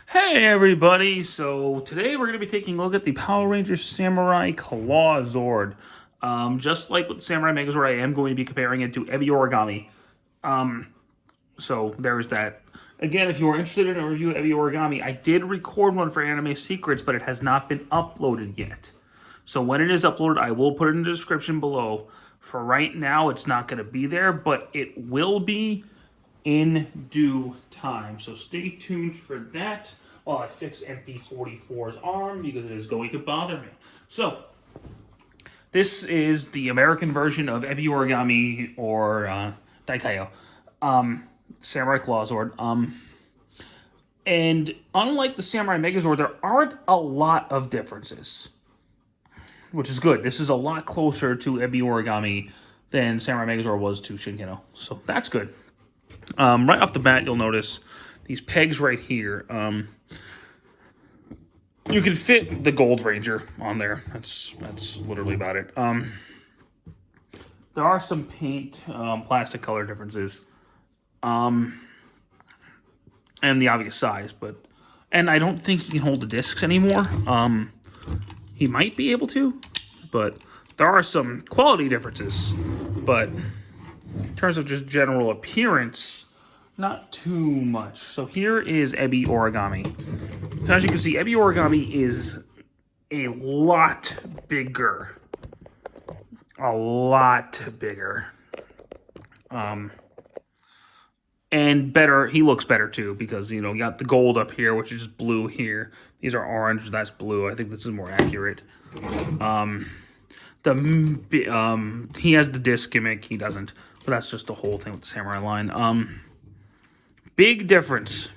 Hey everybody, so today we're going to be taking a look at the Power Rangers Samurai Clawzord. Just like with Samurai Megazord, I am going to be comparing it to Ebi Origami. So there's that. Again, if you are interested in a review of Ebi Origami, I did record one for Anime Secrets, but it has not been uploaded yet. So when it is uploaded, I will put it in the description below. For right now, it's not going to be there, but it will be in due time. So stay tuned for that while I fix MP44's arm because it is going to bother me. So this is the American version of Ebi Origami or Daikaio. Samurai Clawzord. And unlike the Samurai Megazord, there aren't a lot of differences, which is good. This is a lot closer to Ebi Origami than Samurai Megazord was to Shinkino. So that's good. Right off the bat, you'll notice these pegs right here. You can fit the Gold Ranger on there. That's literally about it. There are some paint, plastic color differences, and the obvious size. And I don't think he can hold the discs anymore. He might be able to, but there are some quality differences. But in terms of just general appearance, not too much. So here is Ebi Origami. As you can see, Ebi Origami is a lot bigger. A lot bigger. And better, he looks better too, because, you know, you got the gold up here, which is just blue here. These are orange, that's blue. I think this is more accurate. He has the disc gimmick, he doesn't. But that's just the whole thing with the Samurai line. Big difference.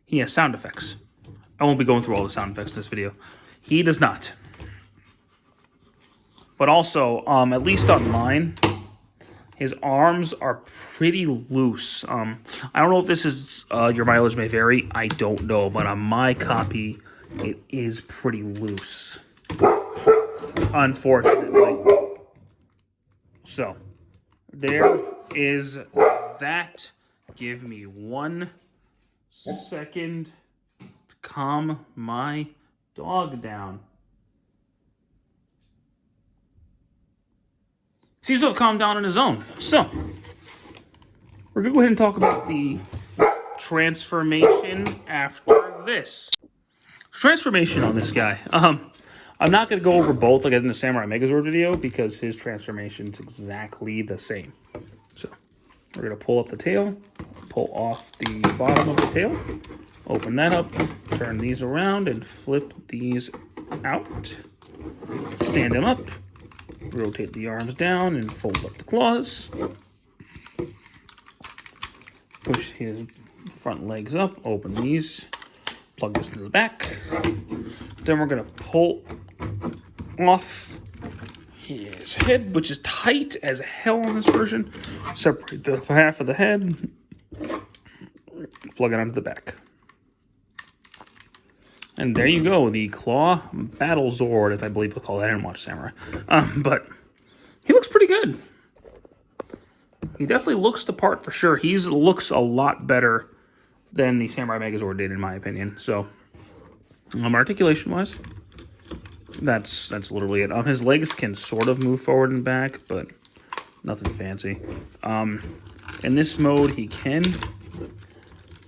He has sound effects. I won't be going through all the sound effects in this video. He does not. But also, at least on mine, his arms are pretty loose. I don't know if this is, your mileage may vary. I don't know. But on my copy, it is pretty loose. Unfortunately. So, there is that. Give me 1 second to calm my dog down. Seems to have calmed down on his own. So, we're going to go ahead and talk about the transformation after this. Transformation on this guy. I'm not going to go over both like I did in the Samurai Megazord video because his transformation's exactly the same. So, we're going to pull up the tail, pull off the bottom of the tail, open that up, turn these around, and flip these out. Stand him up, rotate the arms down, and fold up the claws. Push his front legs up, open these, plug this into the back. Then we're going to pull off his head, which is tight as hell on this version. Separate the half of the head, plug it onto the back. And there you go, the Claw Battle Zord, as I believe we'll call it. I didn't watch Samurai. But he looks pretty good. He definitely looks the part for sure. He looks a lot better than the Samurai Megazord did, in my opinion. So, articulation-wise, that's literally it. His legs can sort of move forward and back, but nothing fancy. In this mode, he can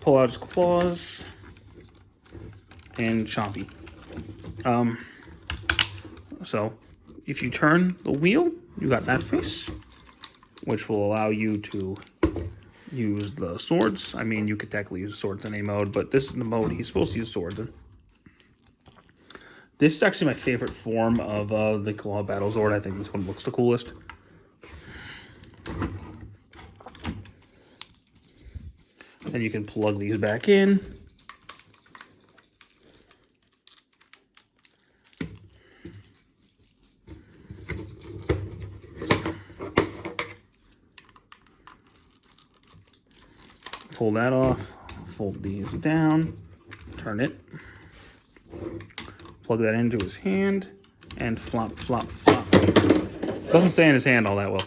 pull out his claws and chompy. So, if you turn the wheel, you got that face, which will allow you to use the swords. I mean, you could technically use swords in any mode, but this is the mode he's supposed to use swords in. This is actually my favorite form of the Claw Battle Zord. I think this one looks the coolest. And you can plug these back in. Pull that off, fold these down, turn it, plug that into his hand, and flop, flop, flop. Doesn't stay in his hand all that well.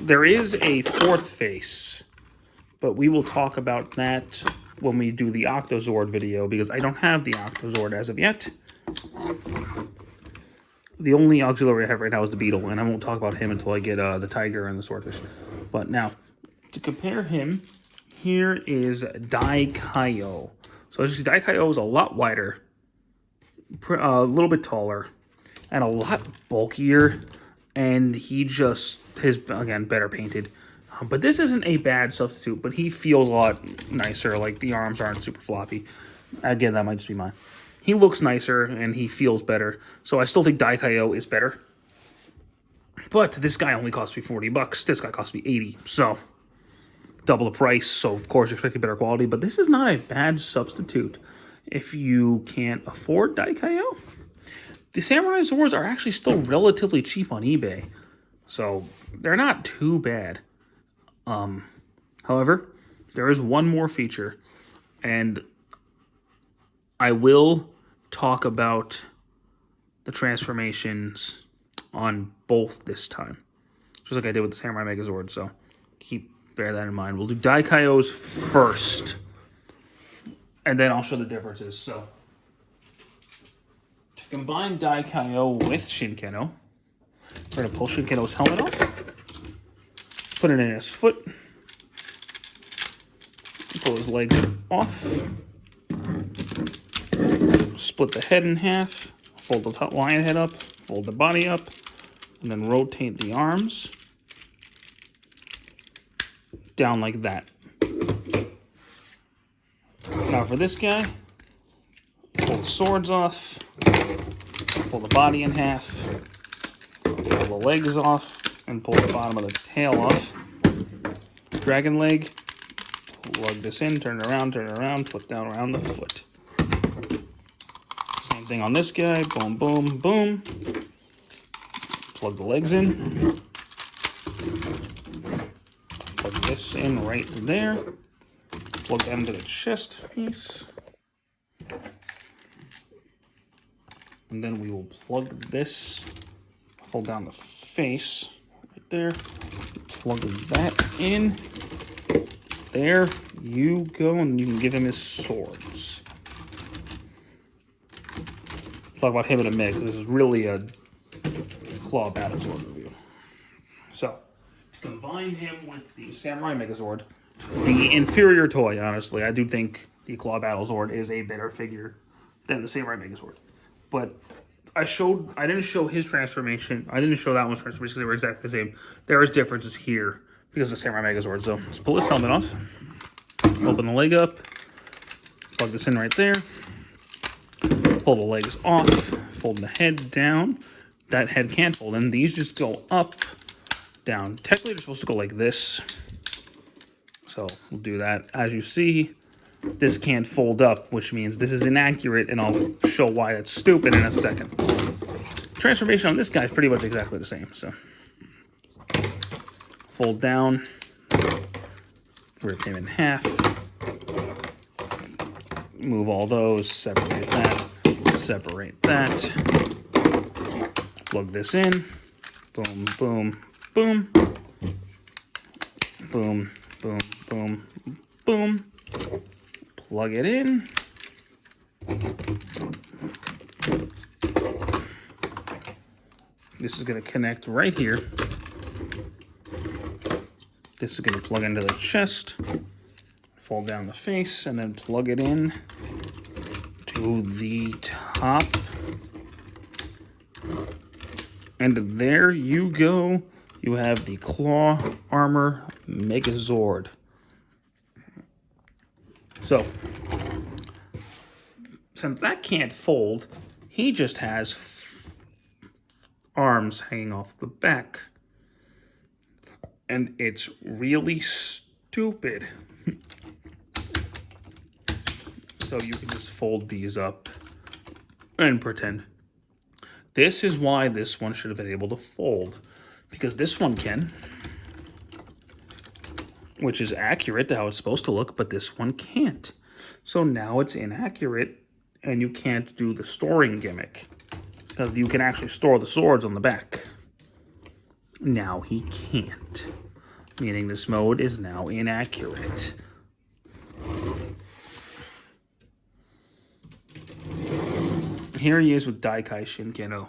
There is a fourth face But we will talk about that when we do the Octozord video, because I don't have the Octozord as of yet. The only auxiliary I have right now is the Beetle, and I won't talk about him until I get the Tiger and the Swordfish. But now, to compare him, here is Daikaio. So as you see, Daikaio is a lot wider, a little bit taller, and a lot bulkier, and he just is, again, better painted. But this isn't a bad substitute, but he feels a lot nicer. Like, the arms aren't super floppy. Again, that might just be mine. He looks nicer, and he feels better. So I still think Daikaio is better. But this guy only cost me $40. This guy cost me $80. So, double the price. So, of course, you're expecting better quality. But this is not a bad substitute if you can't afford Daikaio. The Samurai Zords are actually still relatively cheap on eBay. So, they're not too bad. However, there is one more feature, and I will talk about the transformations on both this time, just like I did with the Samurai Megazord, so bear that in mind. We'll do Daikaio's first, and then I'll show the differences. So, to combine Daikaio with Shinkeno, we're going to pull Shinkeno's helmet off, put it in his foot, pull his legs off, split the head in half, fold the top lion head up, fold the body up, and then rotate the arms down like that. Now for this guy, pull the swords off, pull the body in half, pull the legs off, and pull the bottom of the tail off. Dragon leg, plug this in, turn it around, flip down around the foot. Same thing on this guy, boom, boom, boom. Plug the legs in. Plug this in right there. Plug that into the chest piece. And then we will plug this, fold down the face right there. Plug that in. There you go, and you can give him his swords. Talk about him in a minute, because this is really a Claw Battlezord review. So, to combine him with the Samurai Megazord, the inferior toy, honestly, I do think the Claw Battlezord is a better figure than the Samurai Megazord. But I didn't show his transformation. I didn't show that one's transformation because they were exactly the same. There is differences here because of the Samurai Megazord. So let's pull this helmet off. Open the leg up. Plug this in right there. Pull the legs off. Fold the head down. That head can't fold in. These just go up, down. Technically, they're supposed to go like this. So we'll do that. As you see, this can't fold up, which means this is inaccurate, and I'll show why that's stupid in a second. Transformation on this guy is pretty much exactly the same. So fold down, rip him in half, move all those, separate that, plug this in, boom, boom, boom, boom, boom, boom, boom. Plug it in. This is going to connect right here. This is going to plug into the chest, fold down the face, and then plug it in to the top. And there you go. You have the Claw Armor Megazord. So, since that can't fold, he just has arms hanging off the back. And it's really stupid. So you can just fold these up and pretend. This is why this one should have been able to fold. Because this one can, which is accurate to how it's supposed to look, but this one can't. So now it's inaccurate, and you can't do the storing gimmick. Because you can actually store the swords on the back. Now he can't. meaning this mode is now inaccurate. Here he is with Daikai Shinkeno.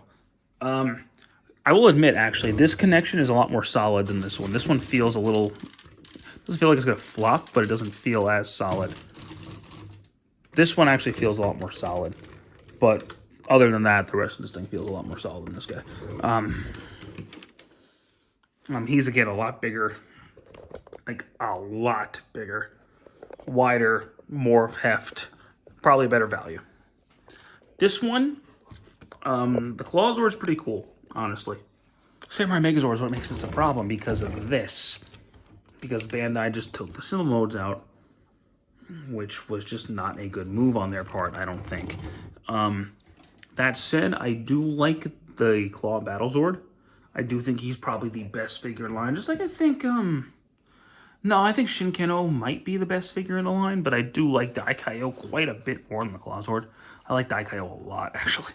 I will admit, actually, this connection is a lot more solid than this one. This one feels a little... doesn't feel like it's going to flop, but it doesn't feel as solid. This one actually feels a lot more solid. But other than that, the rest of this thing feels a lot more solid than this guy. He's, again, a lot bigger. Like, a lot bigger. Wider, more heft. Probably a better value. This one, the Clawzord is pretty cool, honestly. Samurai Megazord is what makes this a problem because of this. Because Bandai just took the simple modes out, which was just not a good move on their part, I don't think. That said, I do like the Claw Battlezord. I do think he's probably the best figure in line. Just like I think, no, I think Shinkeno might be the best figure in the line, but I do like Daikaio quite a bit more than the Clawzord. I like Daikaio a lot, actually.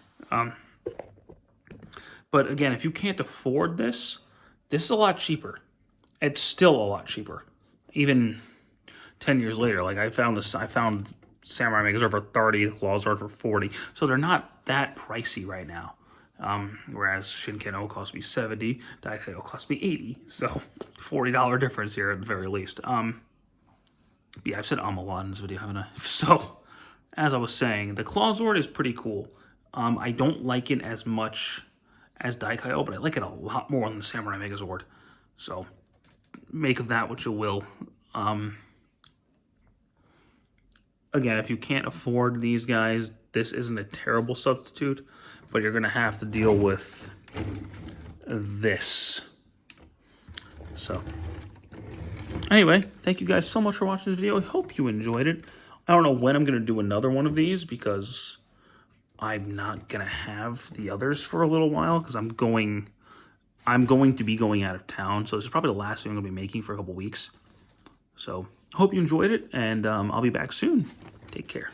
But again, if you can't afford this, this is a lot cheaper. It's still a lot cheaper. Even 10 years later, like I found Samurai Megazord for 30, Clawzord for 40. So they're not that pricey right now. Whereas Shinkeno cost me 70, Daikaio cost me 80. So $40 difference here at the very least. Yeah, I've said a lot in this video, haven't I? So, as I was saying, the Clawzord is pretty cool. I don't like it as much as Daikaio, but I like it a lot more than the Samurai Megazord. So, make of that what you will. Again, if you can't afford these guys, this isn't a terrible substitute, but you're going to have to deal with this. So, anyway, thank you guys so much for watching this video. I hope you enjoyed it. I don't know when I'm going to do another one of these because I'm not going to have the others for a little while because I'm going to be going out of town. So this is probably the last video I'm going to be making for a couple weeks. So, hope you enjoyed it, and I'll be back soon. Take care.